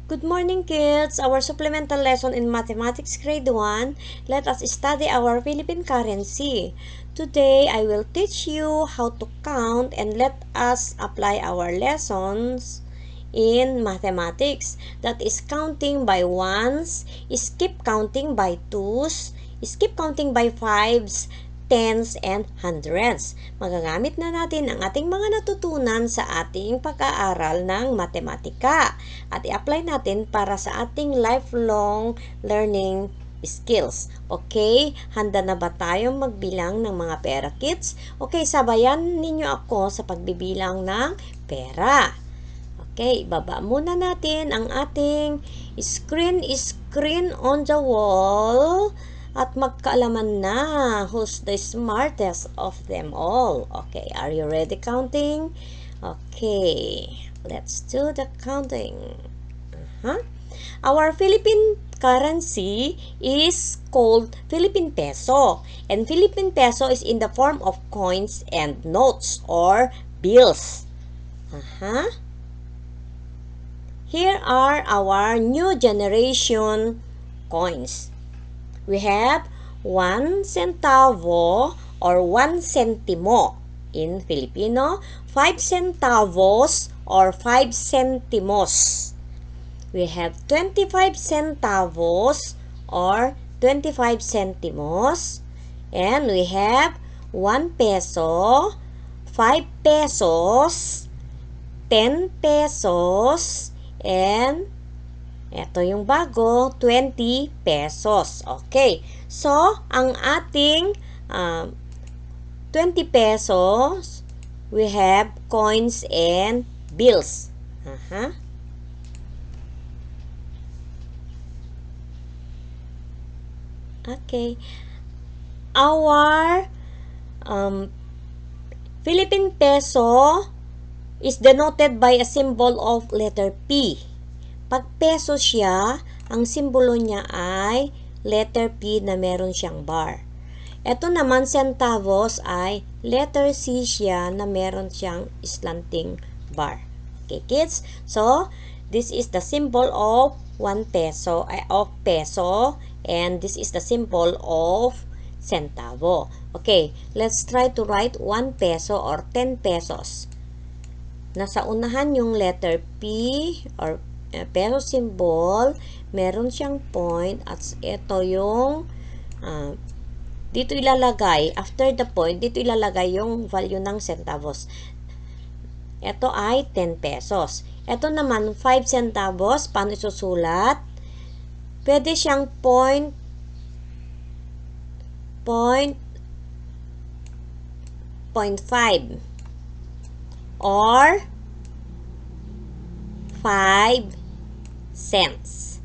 Good morning, kids! Our supplemental lesson in Mathematics Grade 1. Let us study our Philippine currency. Today, I will teach you how to count and let us apply our lessons in mathematics. That is counting by ones, skip counting by twos, skip counting by fives, tens, and hundreds. Magagamit na natin ang ating mga natutunan sa ating pag-aaral ng matematika at i-apply natin para sa ating lifelong learning skills. Okay? Handa na ba tayong magbilang ng mga pera, kids? Okay, sabayan ninyo ako sa pagbibilang ng pera. Okay, baba muna natin ang ating screen on the wall. At magkaalaman na who's the smartest of them all. Okay, are you ready counting? Okay, let's do the counting. Our Philippine currency is called Philippine peso. And Philippine peso is in the form of coins and notes or bills. Here are our new generation coins. We have 1 centavo or 1 centimo in Filipino, 5 centavos or 5 centimos. We have 25 centavos or 25 centimos. And we have 1 peso, 5 pesos, 10 pesos, and ito yung bago, 20 pesos. Okay. So, ang ating 20 pesos, we have coins and bills. Okay. Our Philippine peso is denoted by a symbol of letter P. Pag peso siya, ang simbolo niya ay letter P na meron siyang bar. Ito naman, centavos ay letter C siya na meron siyang slanting bar. Okay, kids? So, this is the symbol of 1 peso, and this is the symbol of centavo. Okay, let's try to write 1 peso or 10 pesos. Nasa unahan yung letter P or peso symbol, meron siyang point at ito yung dito ilalagay, after the point, dito ilalagay yung value ng centavos. Ito ay 10 pesos. Ito naman 5 centavos, paano isusulat? Pwede siyang point 0.5 or 5 cents.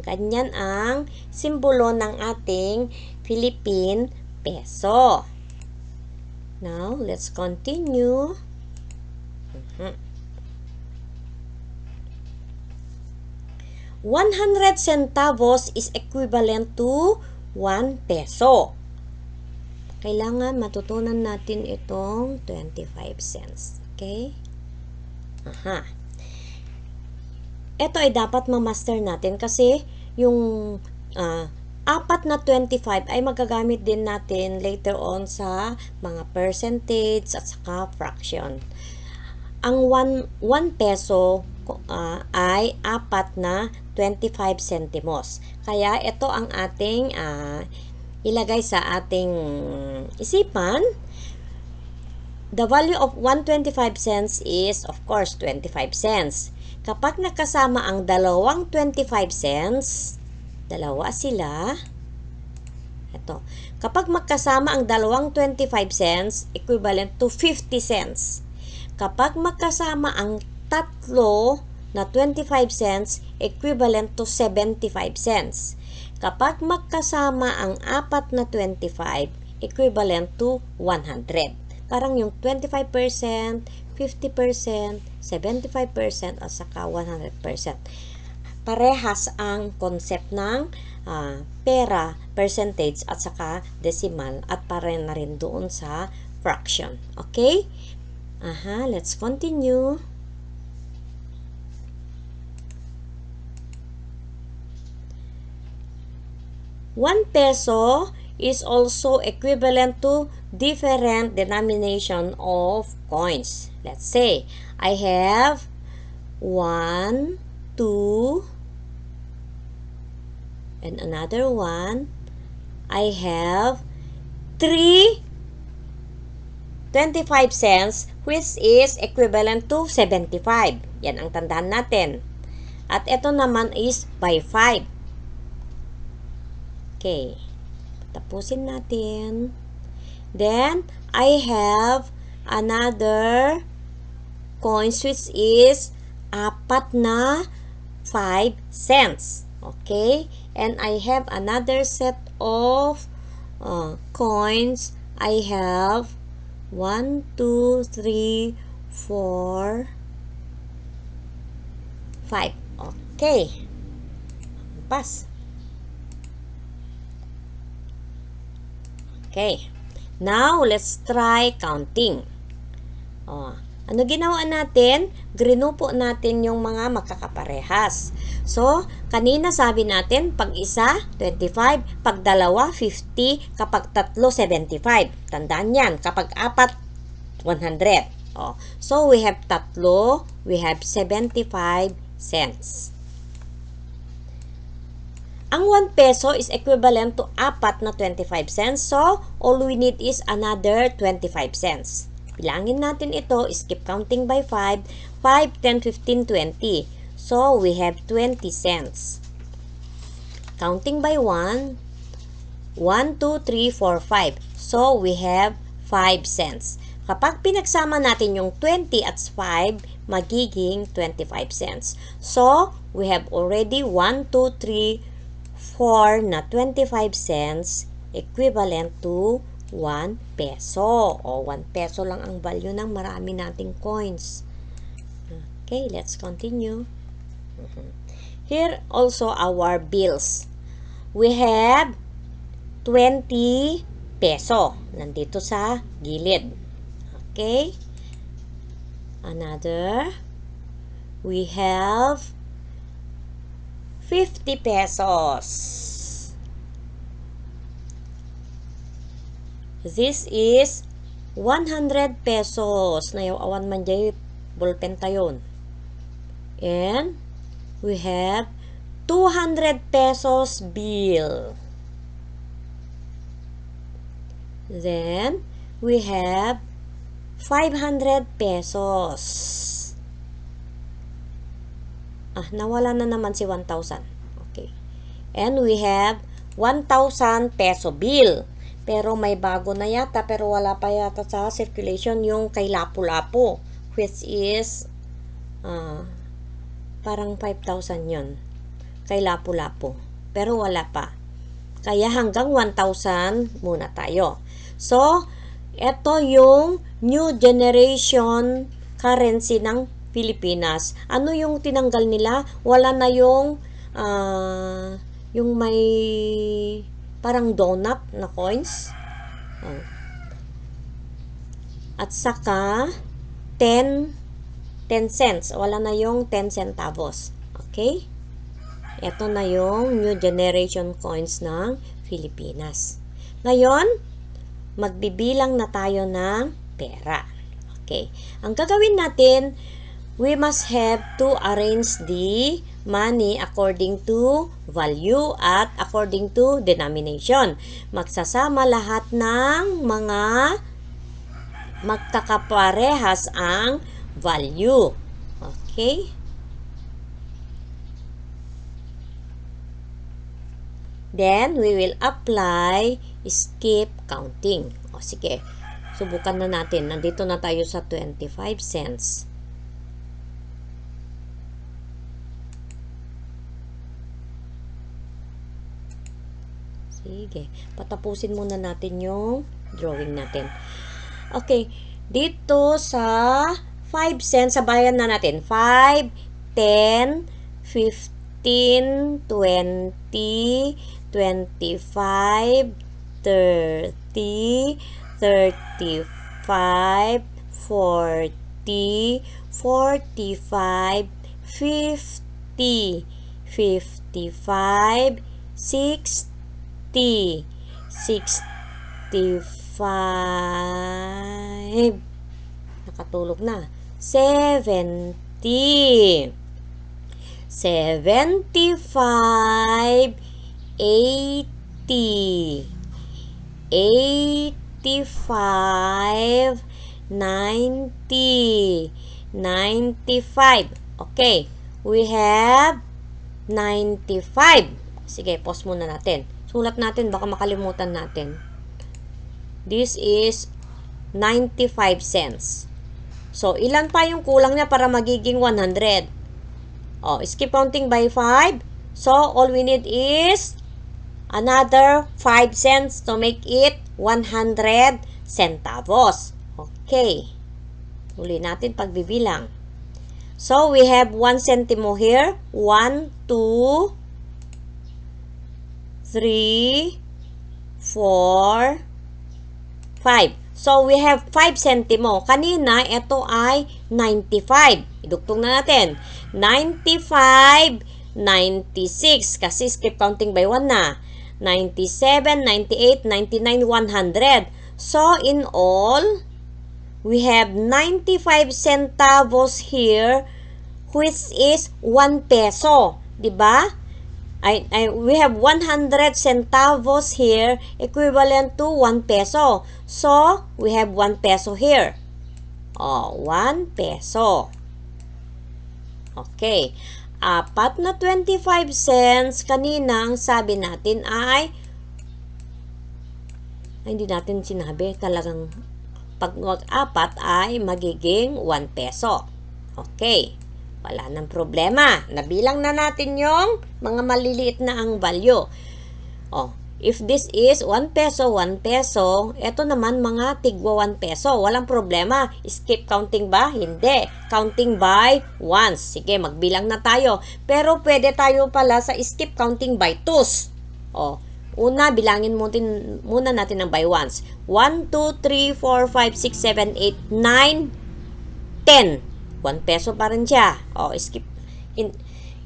Ganyan ang simbolo ng ating Philippine peso. Now, let's continue. 100 centavos is equivalent to 1 peso. Kailangan matutunan natin itong 25 cents. Okay? Ito ay dapat ma-master natin kasi yung apat na 25 ay magagamit din natin later on sa mga percentage at saka fraction. Ang 1 peso ay apat na 25 centimos. Kaya ito ang ating ilagay sa ating isipan. The value of 125 cents is, of course, 25 cents. Kapag nakasama ang dalawang 25 cents, dalawa sila. Ito. Kapag magkasama ang dalawang 25 cents, equivalent to 50 cents. Kapag magkasama ang tatlo na 25 cents, equivalent to 75 cents. Kapag magkasama ang apat na 25, equivalent to 100. Parang yung 25%, 50%, 75% at saka 100%. Parehas ang concept ng pera, percentage at saka decimal at pare na rin doon sa fraction. Okay? Let's continue. 1 peso is also equivalent to different denomination of coins. Let's say, I have 1, 2, and another one. I have 3 25 cents, which is equivalent to 75. Yan ang tandaan natin. At ito naman is by 5. Okay. Tapusin natin. Then, I have another coins which is 4 na 5 cents. Okay? And I have another set of coins. I have 1, 2, 3, 4, 5. Okay. Pass. Okay. Now, let's try counting. Ano ginawa natin? Grinupo natin yung mga magkakaparehas. So, kanina sabi natin, pag isa, 25, pag dalawa, 50, kapag tatlo, 75. Tandaan yan. Kapag apat, 100. So, we have tatlo, we have 75 cents. Ang 1 peso is equivalent to 4 na 25 cents. So, all we need is another 25 cents. Bilangin natin ito, skip counting by 5, 5, 10, 15, 20. So, we have 20 cents. Counting by 1, 1, 2, 3, 4, 5. So, we have 5 cents. Kapag pinagsama natin yung 20 at 5, magiging 25 cents. So, we have already 1, 2, 3, 4 na 25 cents equivalent to 1 peso. O 1 peso lang ang value ng marami nating coins. Okay, let's continue. Here also our bills. We have 20 peso. Nandito sa gilid. Okay. Another. We have 50 pesos. This is 100 pesos. Nayaw awan man jay ballpen tayon. And we have 200 pesos bill. Then we have 500 pesos. Nawala na naman si 1,000. Okay. And we have 1,000 peso bill. Pero may bago na yata, pero wala pa yata sa circulation yung kay Lapu-Lapu, which is parang 5,000 yun. Kay Lapu-Lapu. Pero wala pa. Kaya hanggang 1,000 muna tayo. So, ito yung new generation currency ng Pilipinas. Ano yung tinanggal nila? Wala na yung may parang donut na coins. At saka 10 cents. Wala na yung 10 centavos. Okay? Ito na yung new generation coins ng Pilipinas. Ngayon, magbibilang na tayo ng pera. Okay. Ang gagawin natin, we must have to arrange the money according to value at according to denomination. Magsasama lahat ng mga magkakaparehas ang value. Okay? Then, we will apply skip counting. Sige. Subukan na natin. Nandito na tayo sa 25 cents. Sige. Patapusin muna natin yung drawing natin. Okay. Dito sa 5 cents, sabayan na natin. 5, 10, 15, 20, 25, 30, 35, 40, 45, 50, 55, 60, 65. Nakatulog na. 70. 75. 80. 85. 90. 95. Okay. We have 95. Sige, pause muna natin. Sulat natin, baka makalimutan natin. This is 95 cents. So, ilan pa yung kulang niya para magiging 100? Oh, skip counting by 5. So, all we need is another 5 cents to make it 100 centavos. Okay. Uli natin pagbibilang. So, we have 1 centimo here. 1, 2, 3, 4, 5. So, we have 5 centimo. Kanina, ito ay 95. Idugtong na natin. 95, 96. Kasi skip counting by 1 na. 97, 98, 99, 100. So, in all, we have 95 centavos here, which is 1 peso. Diba? We have 100 centavos here, equivalent to 1 peso. So, we have 1 peso here. Oh, 1 peso. Okay. Apat na 25 cents, kaninang sabi natin ay hindi natin sinabi. Talagang pag apat ay magiging 1 peso. Okay. Wala nang problema. Nabilang na natin yung mga maliliit na ang value. Oh, if this is 1 peso, 1 peso, ito naman mga tigwa 1 peso. Walang problema. Skip counting ba? Hindi. Counting by ones. Sige, magbilang na tayo. Pero pwede tayo pala sa skip counting by twos. Oh, una, bilangin muna natin ng by ones. 1, 2, 3, 4, 5, 6, 7, 8, 9, 10. 1 peso pa rin siya. O, skip.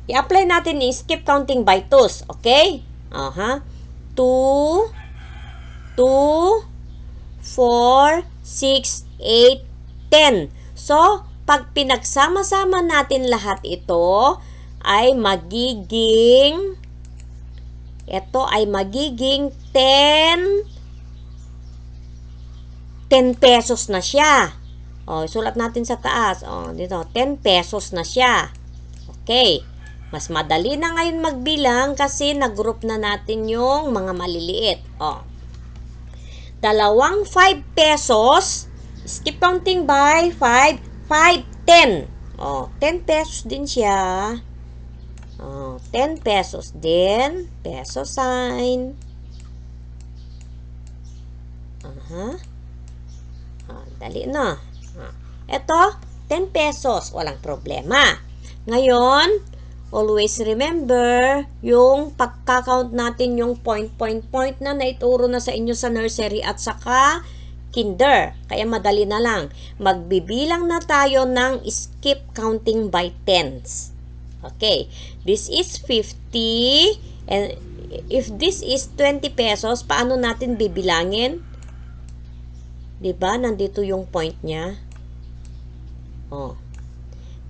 I-apply natin yung skip counting by twos. Okay? 2, 4, 6, 8, 10. So, pag pinagsama-sama natin lahat ito, ay magiging 10 pesos na siya. O, sulat natin sa taas. O, dito, 10 pesos na siya. Okay. Mas madali na ngayon magbilang kasi nag-group na natin yung mga maliliit. O. Dalawang 5 pesos. Skip counting by 5. 5, 10. O, 10 pesos din siya. O, 10 pesos din. Peso sign. Dali na. Ito, 10 pesos. Walang problema. Ngayon, always remember, yung pagka-count natin yung point na naituro na sa inyo sa nursery at saka kinder. Kaya madali na lang. Magbibilang na tayo ng skip counting by tens. Okay. This is 50. And if this is 20 pesos, paano natin bibilangin? Diba? Nandito yung point niya. Oh.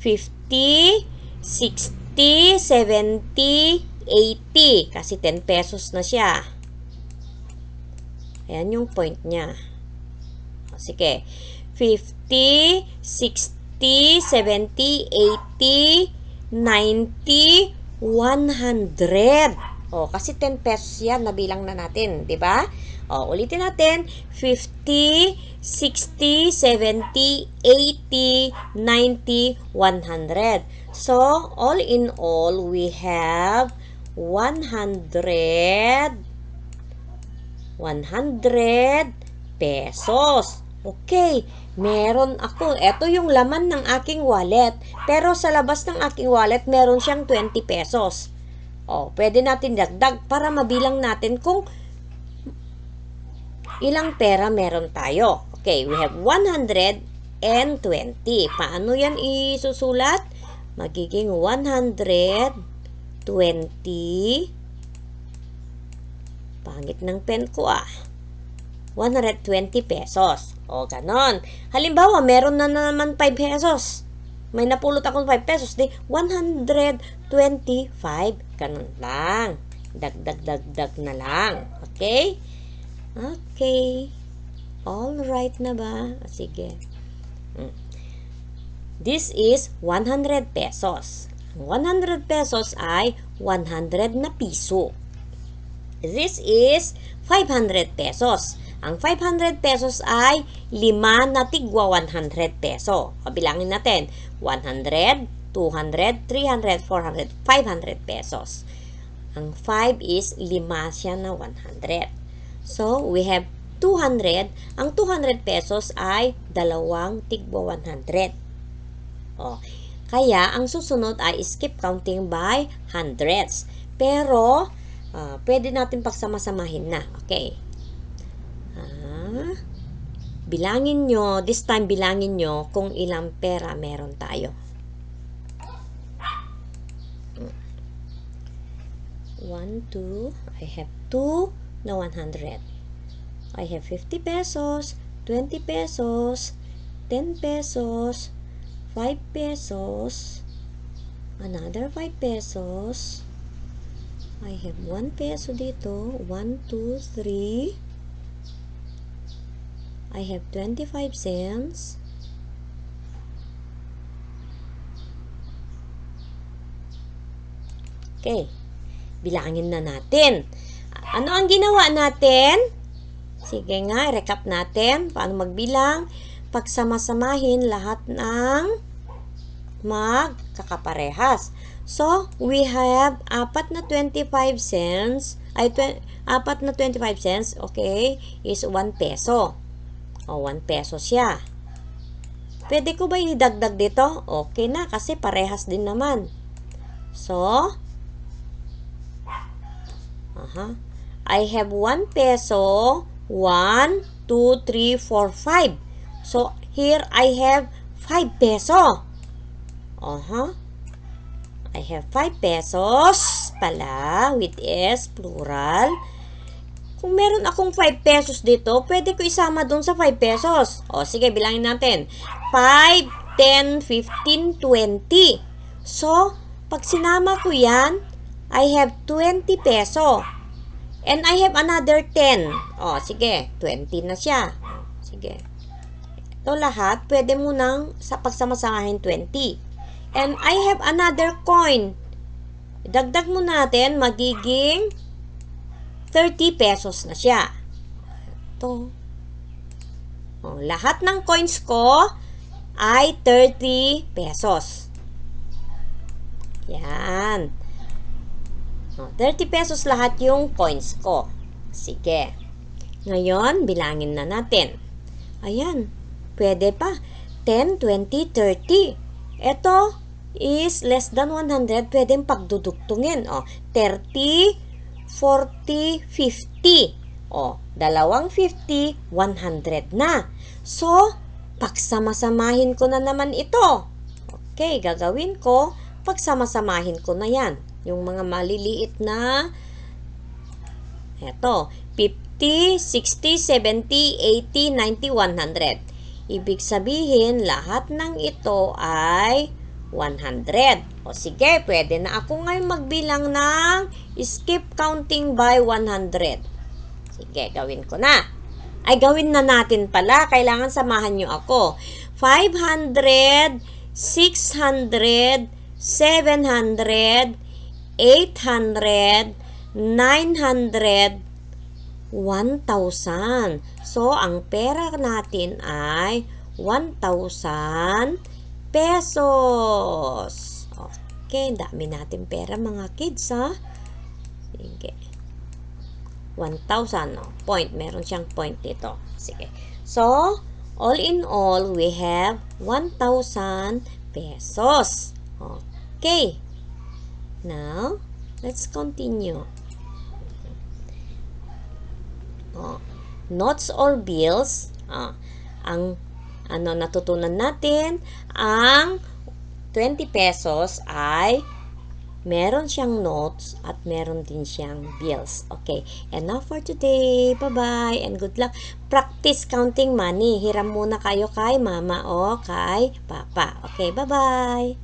50, 60, 70, 80. Kasi 10 pesos na siya. Ayan yung point niya. O, sige. 50, 60, 70, 80, 90, 100. O, kasi 10 pesos yan. Nabilang na natin. Diba? O, ulitin natin. 50, 60, 70, 80, 90, 100. So, all in all, we have 100 pesos. Okay, meron ako. Ito yung laman ng aking wallet. Pero sa labas ng aking wallet, meron siyang 20 pesos. O, pwede natin dagdag para mabilang natin kung ilang pera meron tayo. Okay, we have 120. Paano yan isusulat? Magiging 120 Pangit ng pen ko 120 pesos. O, ganon. Halimbawa, meron na naman 5 pesos. May napulot akong 5 pesos. Di, 125. Ganon lang. Dagdag na lang. Okay? Okay. Alright na ba? Sige. This is 100 pesos. 100 pesos ay 100 na piso. This is 500 pesos. Ang 500 pesos ay 5 na tigwa 100 peso. Kabilangin natin. 100, 200, 300, 400, 500 pesos. Ang 5 is 5 siya na 100. So, we have 200. Ang 200 pesos ay 2 tigwa 100. Kaya, ang susunod ay skip counting by hundreds. Pero, pwede natin pagsama-samahin na. Okay. Bilangin nyo, this time bilangin nyo kung ilang pera meron tayo. 1, 2, I have 2 na 100. I have 50 pesos, 20 pesos, 10 pesos, 5 pesos, another 5 pesos. I have 1 peso dito, 1, 2, 3. I have 25 cents. Okay. Bilangin na natin. Ano ang ginawa natin? Sige nga, recap natin. Paano magbilang? Pagsama-samahin lahat ng magkakaparehas. So, we have 4 na 25 cents. Ay, 4 na 25 cents, okay, is 1 peso. 1 peso siya. Pwede ko ba idagdag dito? Okay na, kasi parehas din naman. So, I have 1 peso, 1, 2, 3, 4, 5. So, here I have 5 peso. I have 5 pesos pala, with S, plural. Kung meron akong 5 pesos dito, pwede ko isama dun sa 5 pesos. Sige, bilangin natin. 5, 10, 15, 20. So, pag sinama ko yan, I have 20 peso. And I have another 10. Sige, 20 na siya. Sige. Ito lahat, pwede mo nang pagsama-samahin 20. And I have another coin. Dagdag mo natin, magiging 30 pesos na siya. Ito. Lahat ng coins ko ay 30 pesos. Yan. 30 pesos lahat yung coins ko. Sige. Ngayon, bilangin na natin. Ayan. Pwede pa. 10, 20, 30. Ito is less than 100. Pwedeng pagdudugtungin. 30, 40, 50. Dalawang 50, 100 na. So, pagsama-samahin ko na naman ito. Okay, gagawin ko, pagsama-samahin ko na yan. Yung mga maliliit na, eto, 50, 60, 70, 80, 90, 100. Ibig sabihin, lahat ng ito ay 100. Sige, pwede na ako ngayon magbilang ng skip counting by 100. Sige, gawin ko na. Ay, gawin na natin pala. Kailangan samahan nyo ako. 500, 600, 700, 800, 900, 1,000. So, ang pera natin ay 1,000 pesos. Okay, dami natin pera mga kids, ha? Sige. 1,000, point. Meron siyang point dito. Sige. So, all in all, we have 1,000 pesos. Okay. Now, let's continue. Notes or bills. Ang natutunan natin, ang 20 pesos ay Meron siyang notes at meron din siyang bills. Okay, enough for today. Bye-bye and good luck. Practice counting money. Hiram muna kayo kay mama o kay papa. Okay, bye-bye.